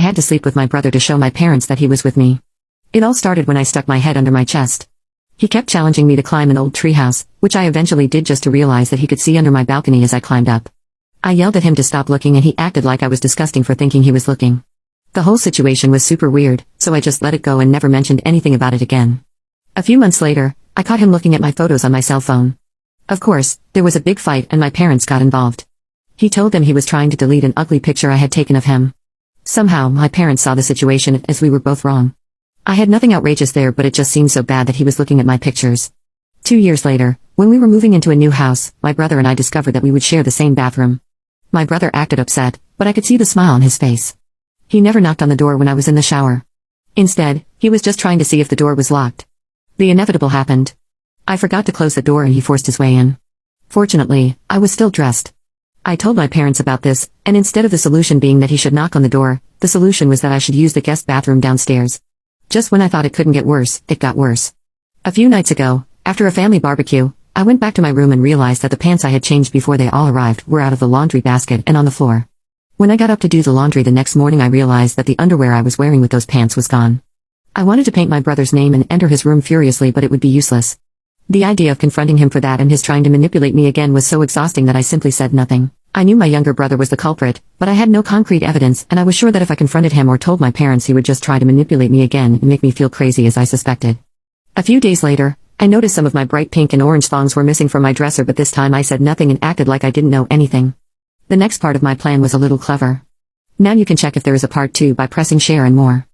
had to sleep with my brother to show my parents that he was with me. It all started when I stuck my head under my chest. He kept challenging me to climb an old treehouse, which I eventually did just to realize that he could see under my balcony as I climbed up. I yelled at him to stop looking and he acted like I was disgusting for thinking he was looking. The whole situation was super weird, so I just let it go and never mentioned anything about it again. A few months later, I caught him looking at my photos on my cell phone. Of course, there was a big fight and my parents got involved. He told them he was trying to delete an ugly picture I had taken of him. Somehow, my parents saw the situation as we were both wrong. I had nothing outrageous there, but it just seemed so bad that he was looking at my pictures. 2 years later, when we were moving into a new house, my brother and I discovered that we would share the same bathroom. My brother acted upset, but I could see the smile on his face. He never knocked on the door when I was in the shower. Instead, he was just trying to see if the door was locked. The inevitable happened. I forgot to close the door and he forced his way in. Fortunately, I was still dressed. I told my parents about this, and instead of the solution being that he should knock on the door, the solution was that I should use the guest bathroom downstairs. Just when I thought it couldn't get worse, it got worse. A few nights ago, after a family barbecue, I went back to my room and realized that the pants I had changed before they all arrived were out of the laundry basket and on the floor. When I got up to do the laundry the next morning, I realized that the underwear I was wearing with those pants was gone. I wanted to paint my brother's name and enter his room furiously, but it would be useless. The idea of confronting him for that and his trying to manipulate me again was so exhausting that I simply said nothing. I knew my younger brother was the culprit, but I had no concrete evidence, and I was sure that if I confronted him or told my parents, he would just try to manipulate me again and make me feel crazy as I suspected. A few days later, I noticed some of my bright pink and orange thongs were missing from my dresser, but this time I said nothing and acted like I didn't know anything. The next part of my plan was a little clever. Now you can check if there is a part 2 by pressing share and more.